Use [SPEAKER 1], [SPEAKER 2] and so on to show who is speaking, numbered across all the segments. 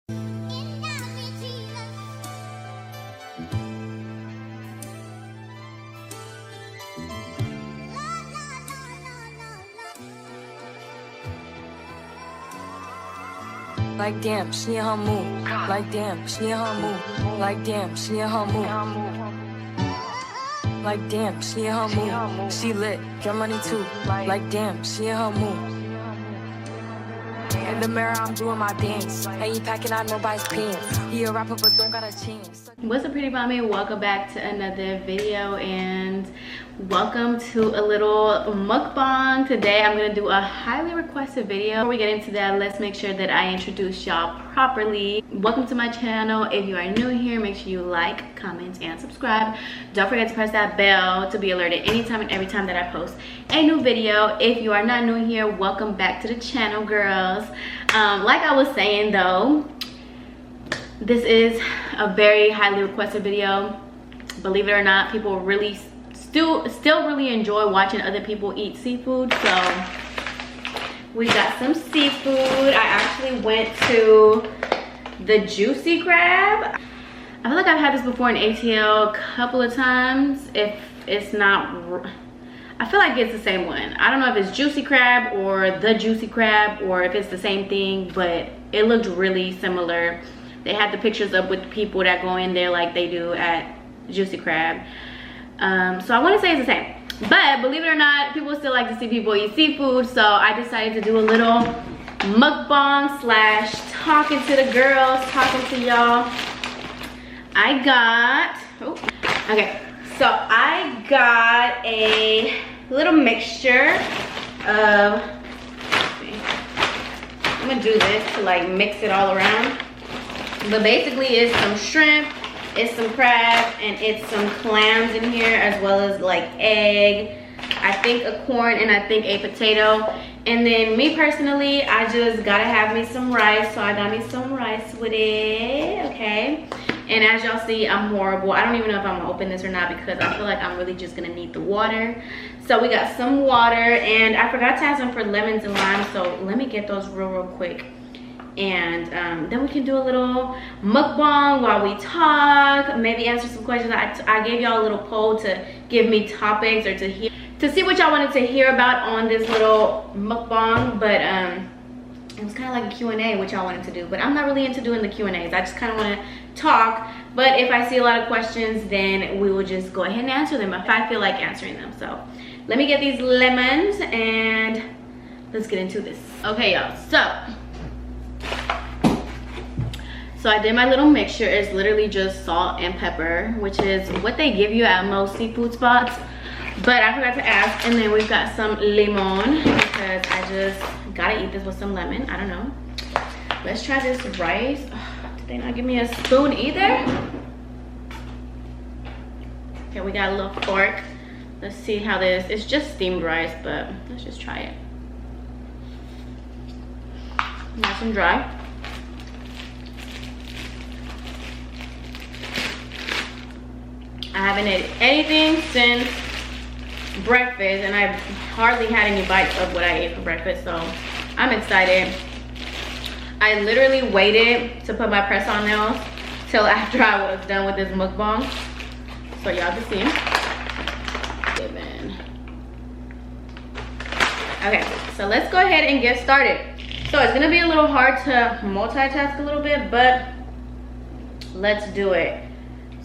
[SPEAKER 1] Like damn, she in her mood. Like damn, she in her mood. Like damn, she in her mood. Like damn, she in her mood. She lit, get money too. Like damn, she in her mood. In the mirror, I'm doing my dance. Ain't packing out nobody's pants. He a rapper, but don't got a chance.
[SPEAKER 2] What's up, pretty mommy? Welcome back to another video and welcome to a little mukbang. Today I'm gonna do a highly requested video. Before we get into that, let's make sure that I introduce y'all properly. Welcome to my channel. If you are new here, make sure you like, comment, and subscribe. Don't forget to press that bell to be alerted anytime and every time that I post a new video. If you are not new here, welcome back to the channel, girls. Like I was saying though, this is a very highly requested video. Believe it or not, people really still really enjoy watching other people eat seafood. So we got some seafood. I actually went to the Juicy Crab. I feel like I've had this before in ATL a couple of times. If it's not, I feel like it's the same one. I don't know if it's Juicy Crab or the Juicy Crab or if it's the same thing, but it looked really similar. They had the pictures up with people that go in there like they do at Juicy Crab. So I want to say it's the same. But believe it or not, people still like to see people eat seafood. So I decided to do a little mukbang slash talking to the girls, talking to y'all. I got, so I got a little mixture of, I'm gonna do this to like mix it all around. But basically it's some shrimp, it's some crab, and it's some clams in here, as well as like egg, I think a corn, and I think a potato. And then me personally, I just gotta have me some rice, so I got me some rice with it, okay? And as y'all see, I'm horrible. I don't even know if I'm gonna open this or not because I feel like I'm really just gonna need the water. So we got some water, and I forgot to ask them for lemons and limes, so let me get those real quick. And then we can do a little mukbang while we talk, maybe answer some questions. I gave y'all a little poll to give me topics or to see what y'all wanted to hear about on this little mukbang, but it was kind of like a Q&A, which y'all wanted to do, but I'm not really into doing the Q&As. I just kind of want to talk, but if I see a lot of questions, then we will just go ahead and answer them if I feel like answering them. So let me get these lemons and let's get into this. Okay, y'all, so I did my little mixture. It's literally just salt and pepper, which is what they give you at most seafood spots, but I forgot to ask. And then we've got some limon because I just gotta eat this with some lemon. I don't know. Let's try this rice. Did they not give me a spoon either? Okay, we got a little fork. Let's see how this, it's just steamed rice, but let's just try it. Nice and dry. I haven't ate anything since breakfast, and I've hardly had any bites of what I ate for breakfast, so I'm excited. I literally waited to put my press-on nails till after I was done with this mukbang, so y'all can see. Okay, so let's go ahead and get started. So it's gonna be a little hard to multitask a little bit, but let's do it.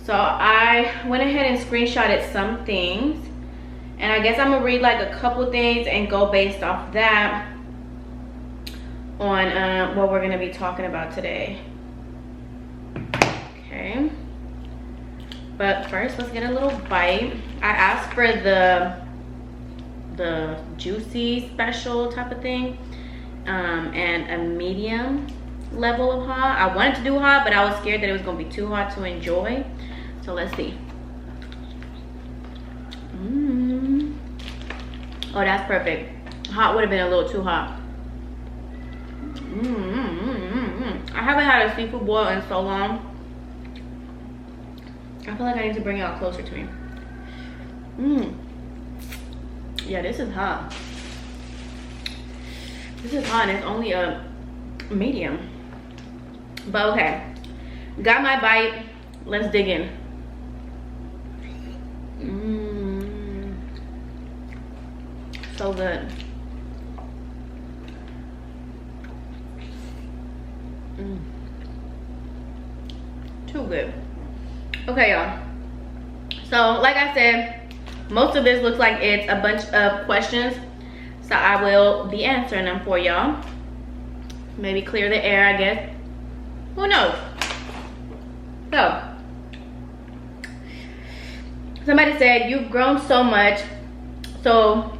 [SPEAKER 2] So I went ahead and screenshotted some things, and I guess I'm gonna read like a couple things and go based off that on what we're gonna be talking about today. Okay, but first let's get a little bite. I asked for the juicy special type of thing, and a medium level of hot. I wanted to do hot, but I was scared that it was gonna be too hot to enjoy. So let's see. Oh, that's perfect. Hot would have been a little too hot. I haven't had a seafood boil in so long. I feel like I need to bring it out closer to me. Yeah, this is hot. This is hot, and it's only a medium. But okay, got my bite. Let's dig in. So good. Too good. Okay, y'all. So like I said, most of this looks like it's a bunch of questions, so I will be answering them for y'all. Maybe clear the air, I guess. Who knows? So somebody said, you've grown so much. So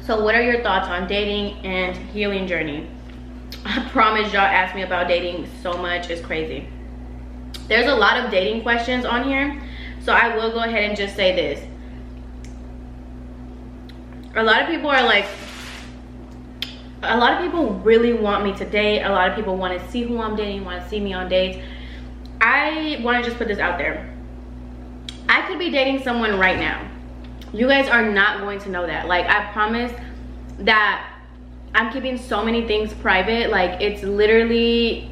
[SPEAKER 2] what are your thoughts on dating and healing journey? I promise y'all ask me about dating so much, it's crazy. There's a lot of dating questions on here, so I will go ahead and just say this. A lot of people really want me to date. A lot of people want to see who I'm dating, want to see me on dates. I want to just put this out there. I could be dating someone right now. You guys are not going to know that. Like, I promise that I'm keeping so many things private. Like, it's literally,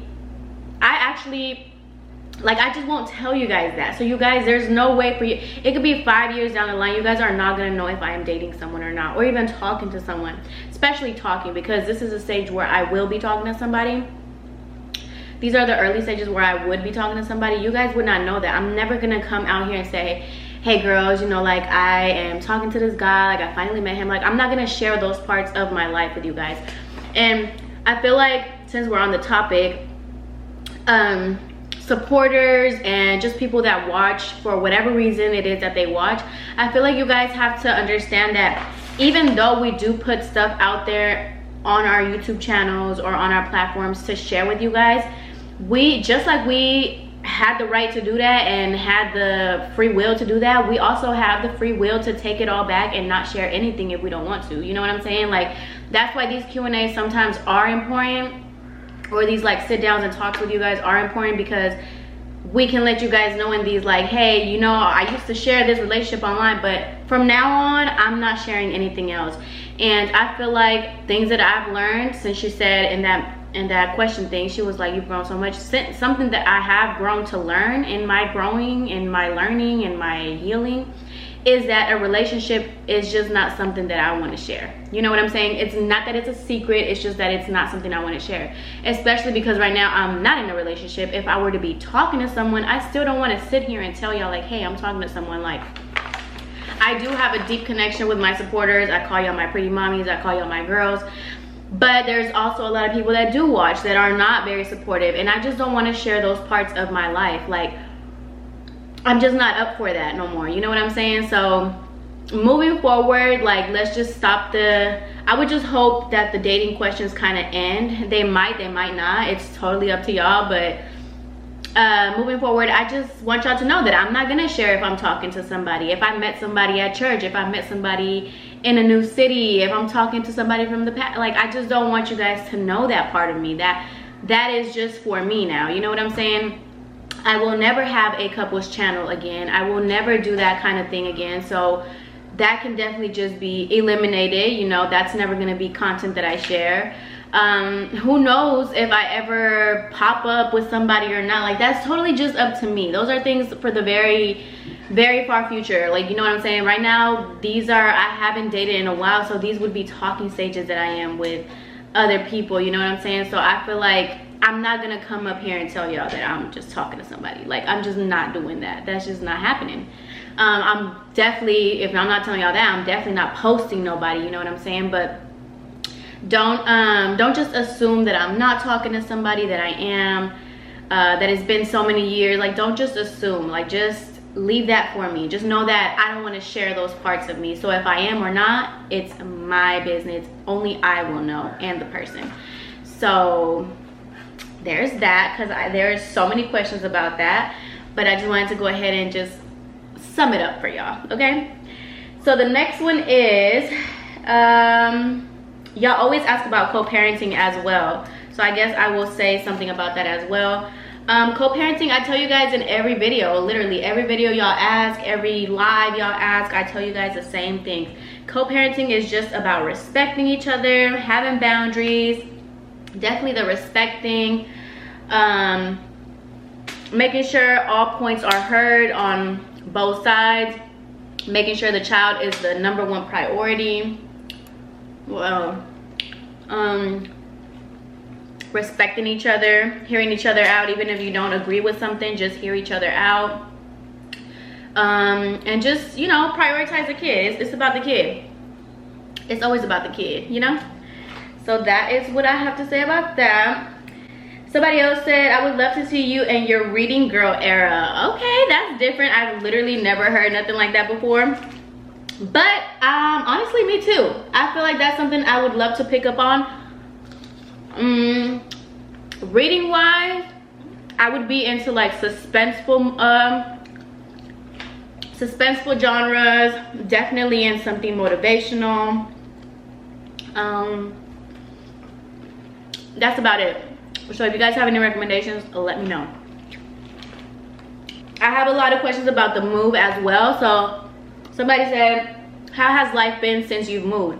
[SPEAKER 2] I just won't tell you guys that. So you guys, there's no way for you. It could be 5 years down the line. You guys are not gonna know if I am dating someone or not, or even talking to someone, especially talking, because this is a stage where I will be talking to somebody. These are the early stages where I would be talking to somebody. You guys would not know that. I'm never gonna come out here and say, hey girls, you know, like, I am talking to this guy, like, I finally met him. Like, I'm not gonna share those parts of my life with you guys. And I feel like, since we're on the topic, supporters and just people that watch for whatever reason it is that they watch, I feel like you guys have to understand that even though we do put stuff out there on our YouTube channels or on our platforms to share with you guys, we, just like we had the right to do that and had the free will to do that, we also have the free will to take it all back and not share anything if we don't want to. You know what I'm saying? Like, that's why these Q&As sometimes are important, or these like sit downs and talks with you guys are important, because we can let you guys know in these, like, hey, you know, I used to share this relationship online, but from now on I'm not sharing anything else. And I feel like things that I've learned, since she said in that question thing, she was like, you've grown so much. Something that I have grown to learn in my growing, in my learning, in my healing, is that a relationship is just not something that I want to share. You know what I'm saying? It's not that it's a secret, it's just that it's not something I want to share. Especially because right now I'm not in a relationship. If I were to be talking to someone, I still don't want to sit here and tell y'all like, hey, I'm talking to someone. Like, I do have a deep connection with my supporters. I call y'all my pretty mommies, I call y'all my girls. But there's also a lot of people that do watch that are not very supportive, and I just don't want to share those parts of my life. Like, I'm just not up for that no more. You know what I'm saying? So moving forward, like, let's just stop I would just hope that the dating questions kind of end. They might not. It's totally up to y'all. But moving forward, I just want y'all to know that I'm not gonna share if I'm talking to somebody, if I met somebody at church, if I met somebody in a new city, if I'm talking to somebody from the past. Like, I just don't want you guys to know that part of me. That is just for me now. You know what I'm saying? I will never have a couples channel again. I will never do that kind of thing again. So that can definitely just be eliminated. You know, that's never going to be content that I share. Who knows if I ever pop up with somebody or not. Like, that's totally just up to me. Those are things for the very, very far future. Like, you know what I'm saying? Right now, I haven't dated in a while, so these would be talking stages that I am with other people. You know what I'm saying? So I feel like I'm not gonna come up here and tell y'all that I'm just talking to somebody. Like, I'm just not doing that. That's just not happening. I'm definitely, if I'm not telling y'all that, I'm definitely not posting nobody. You know what I'm saying? But don't just assume that I'm not talking to somebody, that I am, that it's been so many years. Like, don't just assume. Like, just leave that for me. Just know that I don't want to share those parts of me. So if I am or not, it's my business. Only I will know, and the person. So there's that, because there's so many questions about that. But I just wanted to go ahead and just sum it up for y'all. Okay, so the next one is y'all always ask about co-parenting as well, so I guess I will say something about that as well. Co-parenting, I tell you guys in every video, literally every video y'all ask, every live y'all ask, I tell you guys the same thing. Co-parenting is just about respecting each other, having boundaries, definitely the respecting, making sure all points are heard on both sides, making sure the child is the #1 priority. Well, respecting each other, hearing each other out, even if you don't agree with something, just hear each other out. And just, you know, prioritize the kid. It's about the kid. It's always about the kid, you know? So that is what I have to say about that. Somebody else said, I would love to see you in your reading girl era. Okay, that's different. I've literally never heard nothing like that before. But honestly, me too. I feel like that's something I would love to pick up on. Reading wise, I would be into like suspenseful genres, definitely in something motivational. That's about it. So if you guys have any recommendations, let me know. I have a lot of questions about the move as well. So somebody said, how has life been since you've moved?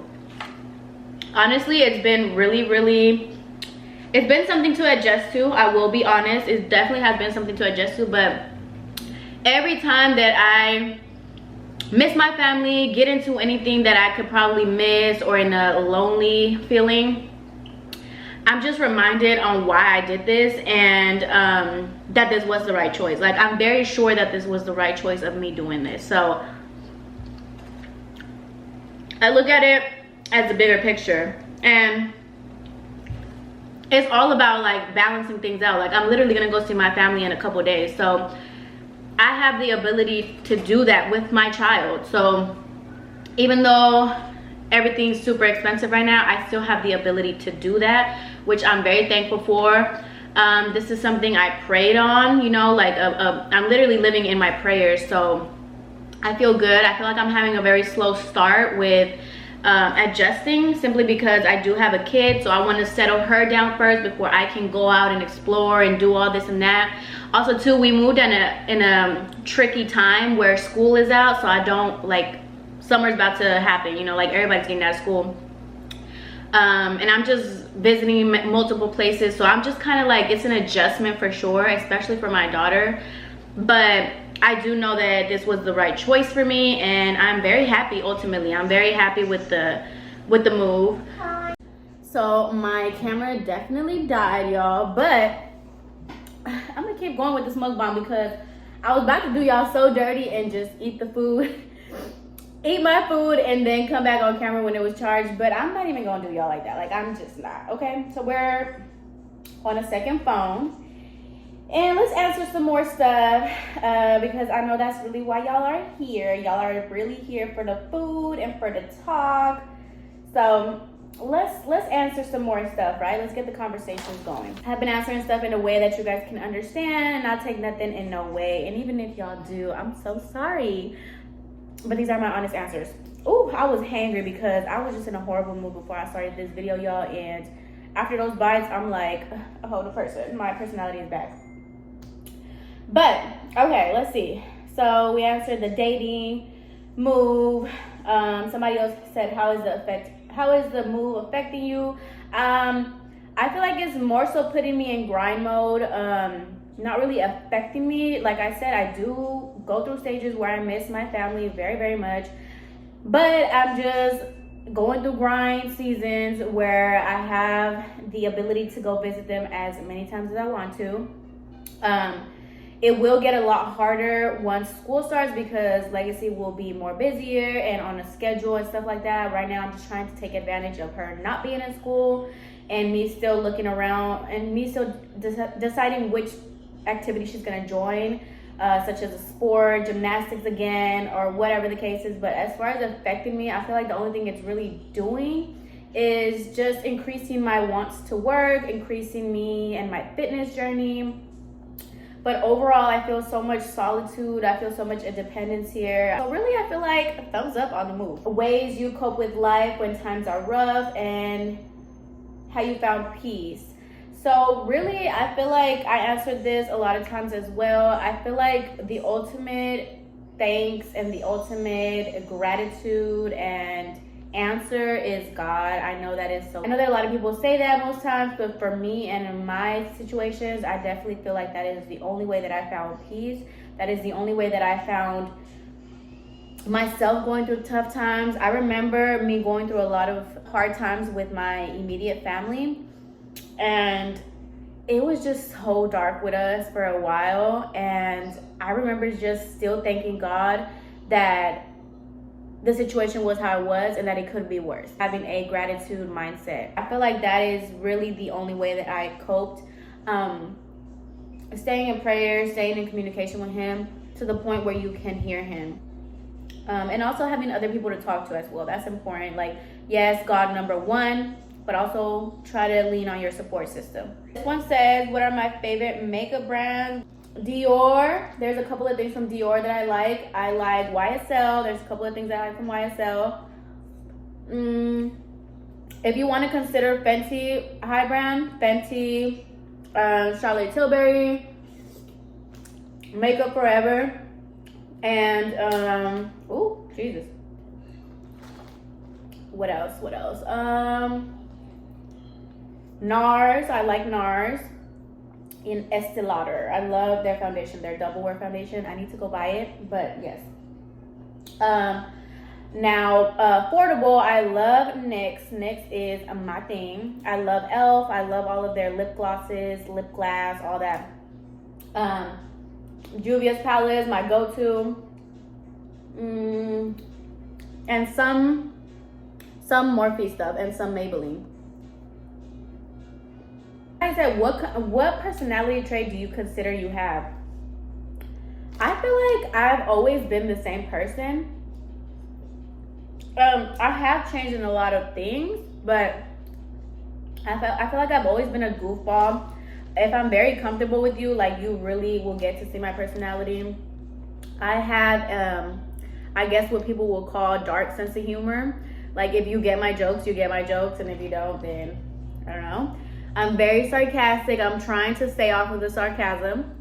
[SPEAKER 2] Honestly, it's been really, it's been something to adjust to. I will be honest, it definitely has been something to adjust to, but every time that I miss my family, get into anything that I could probably miss, or in a lonely feeling, I'm just reminded on why I did this, and that this was the right choice. Like, I'm very sure that this was the right choice of me doing this. So I look at it as the bigger picture, and it's all about like balancing things out. Like, I'm literally gonna go see my family in a couple days, so I have the ability to do that with my child. So even though everything's super expensive right now, I still have the ability to do that, which I'm very thankful for. This is something I prayed on, you know, like I'm literally living in my prayers. So I feel good. I feel like I'm having a very slow start with adjusting, simply because I do have a kid, so I want to settle her down first before I can go out and explore and do all this and that. Also too, we moved in a tricky time where school is out, so I don't, like, summer's about to happen, you know, like everybody's getting out of school, and I'm just visiting multiple places, so I'm just kind of like, it's an adjustment for sure, especially for my daughter. But I do know that this was the right choice for me, and I'm very happy. Ultimately, I'm very happy with the move. So my camera definitely died, y'all, but I'm gonna keep going with this mukbang because I was about to do y'all so dirty and just eat the food, eat my food, and then come back on camera when it was charged. But I'm not even gonna do y'all like that. Like, I'm just not. Okay, so we're on a second phone, and let's answer some more stuff, because I know that's really why y'all are here. Y'all are really here for the food and for the talk. So let's answer some more stuff, right? Let's get the conversations going. I've been answering stuff in a way that you guys can understand and not take nothing in no way. And even if y'all do, I'm so sorry. But these are my honest answers. Ooh, I was hangry because I was just in a horrible mood before I started this video, y'all. And after those bites, I'm like, oh, my personality is back. But okay, let's see. So we answered the dating, move. Somebody else said, how is the move affecting you? I feel like it's more so putting me in grind mode, not really affecting me. Like I said, I do go through stages where I miss my family very much, but I'm just going through grind seasons where I have the ability to go visit them as many times as I want to. It will get a lot harder once school starts because Legacy will be more busier and on a schedule and stuff like that. Right now, I'm just trying to take advantage of her not being in school and me still looking around and me still deciding which activity she's going to join, such as a sport, gymnastics again, or whatever the case is. But as far as affecting me, I feel like the only thing it's really doing is just increasing my wants to work, increasing me and my fitness journey. But overall, I feel so much solitude. I feel so much independence here. So really, I feel like a thumbs up on the move. Ways you cope with life when times are rough and how you found peace. So really, I feel like I answered this a lot of times as well. I feel like the ultimate thanks and the ultimate gratitude and answer is God. I know that is so. I know that a lot of people say that most times, but for me and in my situations, I definitely feel like that is the only way that I found peace. That is the only way that I found myself going through tough times. I remember me going through a lot of hard times with my immediate family, and it was just so dark with us for a while. And I remember just still thanking God that the situation was how it was and that it could be worse. Having a gratitude mindset. I feel like that is really the only way that I coped. Staying in prayer, staying in communication with him to the point where you can hear him. And also having other people to talk to as well. That's important. Like, yes, God number one, but also try to lean on your support system. This one says, what are my favorite makeup brands? Dior. There's a couple of things from Dior that I like. I like YSL. There's a couple of things that I like from YSL. If you want to consider Fenty high brand, Fenty, Charlotte Tilbury, Makeup Forever, and oh Jesus, what else? NARS. I like NARS. In Estee Lauder. I love their foundation, their double wear foundation. I need to go buy it, but yes. Now, affordable, I love NYX. NYX is my thing. I love e.l.f. I love all of their lip glosses, lip glass, all that. Juvia's palette is my go-to. And some Morphe stuff and some Maybelline. I said, what personality trait do you consider you have? I feel like I've always been the same person. I have changed in a lot of things, but I feel like I've always been a goofball. If I'm very comfortable with you, like, you really will get to see my personality. I have, I guess what people will call dark sense of humor. Like, if you get my jokes, you get my jokes, and if you don't, then I don't know. I'm very sarcastic. I'm trying to stay off of the sarcasm,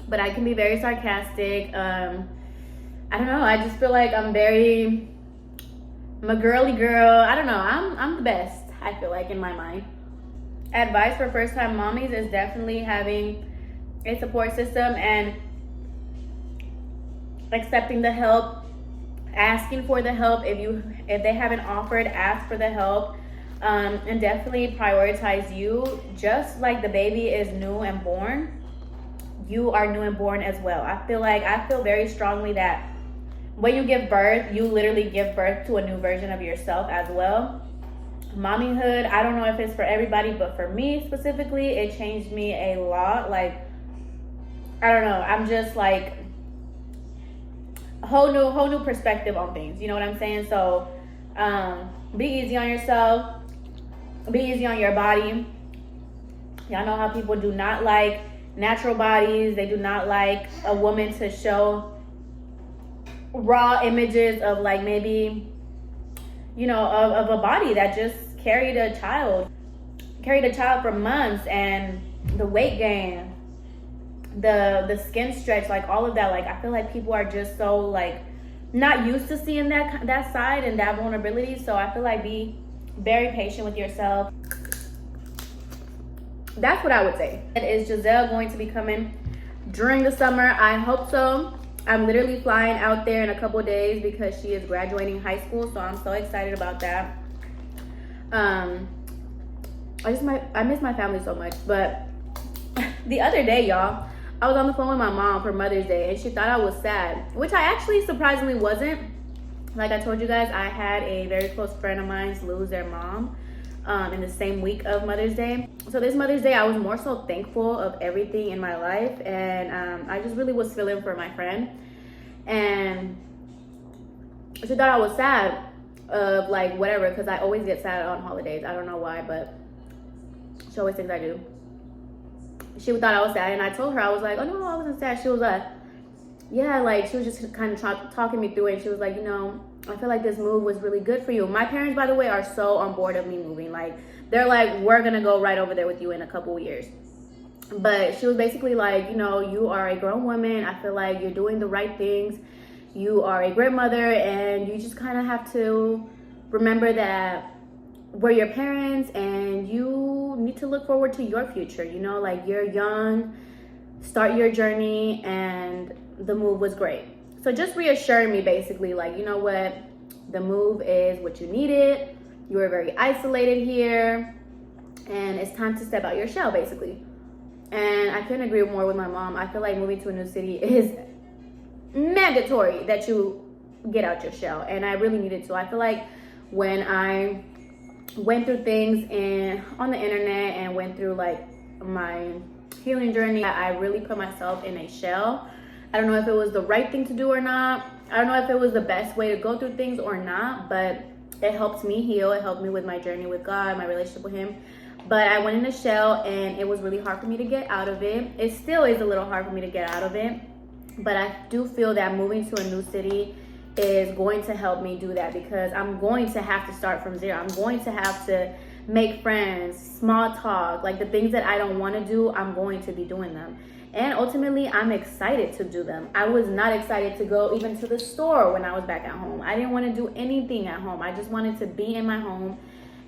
[SPEAKER 2] but I can be very sarcastic. I don't know. I just feel like I'm a girly girl. I don't know. I'm the best, I feel like, in my mind. Advice for first-time mommies is definitely having a support system and accepting the help, asking for the help. If they haven't offered, ask for the help. And definitely prioritize you. Just like the baby is new and born, you are new and born as well. I feel very strongly that when you give birth, you literally give birth to a new version of yourself as well. Mommyhood, I don't know if it's for everybody, but for me specifically, it changed me a lot. Like, I don't know, I'm just like a whole new perspective on things, you know what I'm saying? So be easy on yourself. Be easy on your body. Y'all know how people do not like natural bodies. They do not like a woman to show raw images of, like, maybe, you know, of a body that just carried a child for months, and the weight gain, the skin stretch, like all of that. Like, I feel like people are just so, like, not used to seeing that side and that vulnerability. So I feel like be very patient with yourself. That's what I would say. Is Giselle going to be coming during the summer? I hope so. I'm literally flying out there in a couple days because she is graduating high school, so I'm so excited about that. I miss my family so much. But the other day, y'all, I was on the phone with my mom for Mother's Day, and she thought I was sad, which I actually surprisingly wasn't. Like I told you guys, I had a very close friend of mine lose their mom in the same week of Mother's Day. So this Mother's Day, I was more so thankful of everything in my life, and I just really was feeling for my friend. And she thought I was sad of, like, whatever, because I always get sad on holidays. I don't know why, but she always thinks I do. She thought I was sad, and I told her, I was like, oh no, I wasn't sad. She was like, yeah, like, she was just kind of talking me through it. And she was like, you know, I feel like this move was really good for you. My parents, by the way, are so on board of me moving. Like, they're like, we're gonna go right over there with you in a couple of years. But she was basically like, you know, you are a grown woman. I feel like you're doing the right things. You are a great mother, and you just kind of have to remember that we're your parents and you need to look forward to your future. You know, like, you're young, start your journey, and the move was great. So just reassuring me basically, like, you know what, the move is what you needed. You were very isolated here and it's time to step out your shell basically. And I couldn't agree more with my mom. I feel like moving to a new city is mandatory that you get out your shell, and I really needed to. I feel like when I went through things on the internet and went through like my healing journey, I really put myself in a shell. I don't know if it was the right thing to do or not. I don't know if it was the best way to go through things or not, but it helped me heal. It helped me with my journey with God, my relationship with him. But I went in a shell and it was really hard for me to get out of it. It still is a little hard for me to get out of it. But I do feel that moving to a new city is going to help me do that, because I'm going to have to start from zero. I'm going to have to make friends, small talk, like the things that I don't want to do, I'm going to be doing them. And ultimately, I'm excited to do them. I was not excited to go even to the store when I was back at home. I didn't want to do anything at home. I just wanted to be in my home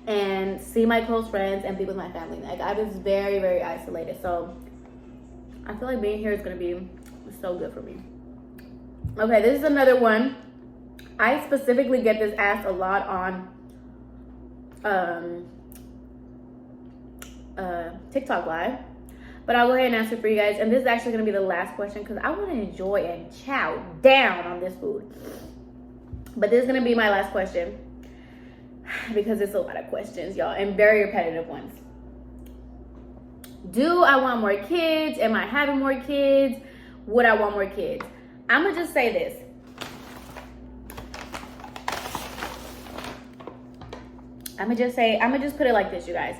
[SPEAKER 2] and see my close friends and be with my family. Like, I was very, very isolated. So I feel like being here is going to be so good for me. Okay, this is another one. I specifically get this asked a lot on TikTok Live. But I'll go ahead and answer for you guys. And this is actually going to be the last question, because I want to enjoy and chow down on this food. But this is going to be my last question, because it's a lot of questions, y'all, and very repetitive ones. Do I want more kids? Am I having more kids? Would I want more kids? I'm going to just say this. I'm going to just put it like this, you guys.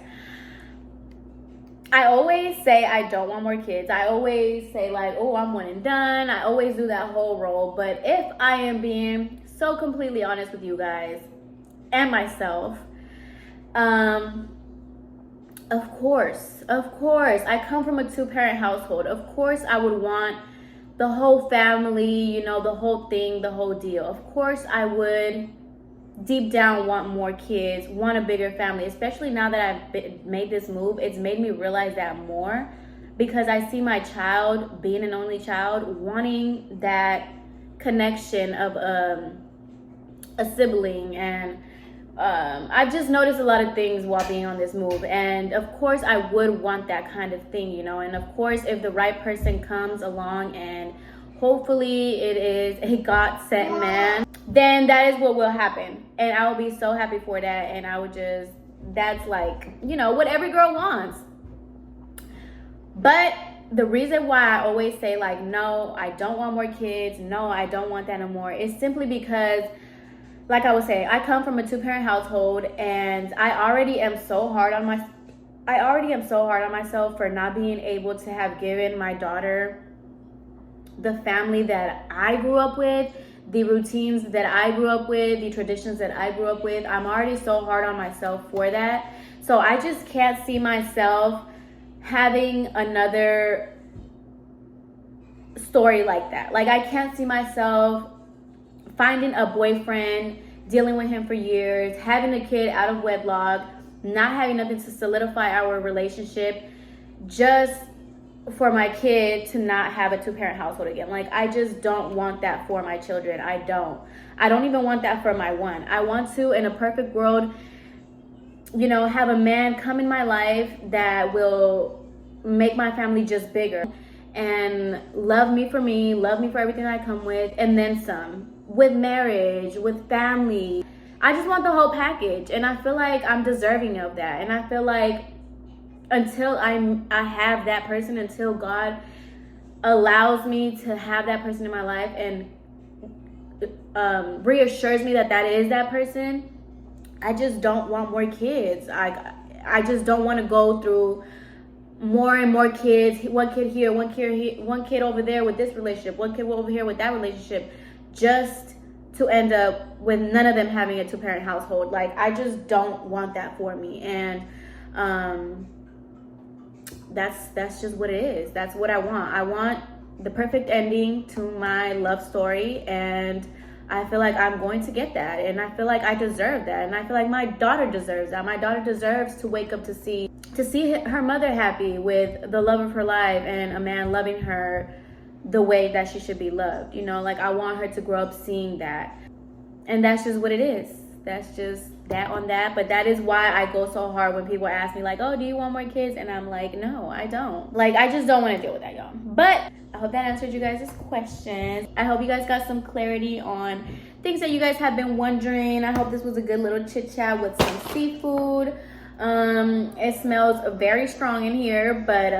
[SPEAKER 2] I always say I don't want more kids. I always say like, oh, I'm one and done. I always do that whole role. But if I am being so completely honest with you guys and myself, of course, I come from a 2-parent household. Of course, I would want the whole family, you know, the whole thing, the whole deal. Of course, I would deep down want more kids, want a bigger family, especially now that I've made this move. It's made me realize that more, because I see my child, being an only child, wanting that connection of a sibling. And I've just noticed a lot of things while being on this move. And of course, I would want that kind of thing, you know. And of course, if the right person comes along, and hopefully it is a God-sent man, then that is what will happen. And I will be so happy for that. And I would just, that's like, you know, what every girl wants. But the reason why I always say like, no, I don't want more kids, no, I don't want that no more, is simply because, like I was saying, I come from a 2-parent household, and I already am so hard on myself for not being able to have given my daughter the family that I grew up with, the routines that I grew up with, the traditions that I grew up with. I'm already so hard on myself for that. So I just can't see myself having another story like that. Like, I can't see myself finding a boyfriend, dealing with him for years, having a kid out of wedlock, not having nothing to solidify our relationship, just for my kid to not have a 2-parent household again. Like, I just don't want that for my children. I don't even want that for my one. I want to, in a perfect world, you know, have a man come in my life that will make my family just bigger and love me for everything I come with, and then some, with marriage, with family. I just want the whole package, and I feel like I'm deserving of that. And I feel like until I have that person, until God allows me to have that person in my life and reassures me that that is that person, I just don't want more kids. I just don't want to go through more and more kids, one kid here, one kid over there with this relationship, one kid over here with that relationship, just to end up with none of them having a 2-parent household. Like, I just don't want that for me. And that's just what it is. That's what I want. I want the perfect ending to my love story, and I feel like I'm going to get that, and I feel like I deserve that, and I feel like my daughter deserves that. My daughter deserves to wake up to see her mother happy with the love of her life and a man loving her the way that she should be loved. You know, like I want her to grow up seeing that, and that's just what it is. That's just that on that. But that is why I go so hard when people ask me like, oh, do you want more kids? And I'm like, no, I don't. Like, I just don't want to deal with that, y'all. But I hope that answered you guys' questions. I hope you guys got some clarity on things that you guys have been wondering. I hope this was a good little chit chat with some seafood. It smells very strong in here, but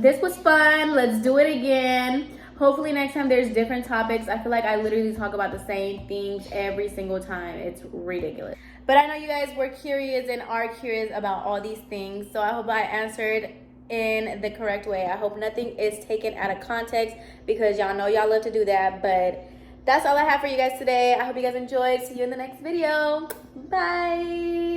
[SPEAKER 2] this was fun. Let's do it again. Hopefully next time there's different topics. I feel like I literally talk about the same things every single time. It's ridiculous. But I know you guys were curious and are curious about all these things. So I hope I answered in the correct way. I hope nothing is taken out of context, because y'all know y'all love to do that. But that's all I have for you guys today. I hope you guys enjoyed. See you in the next video. Bye.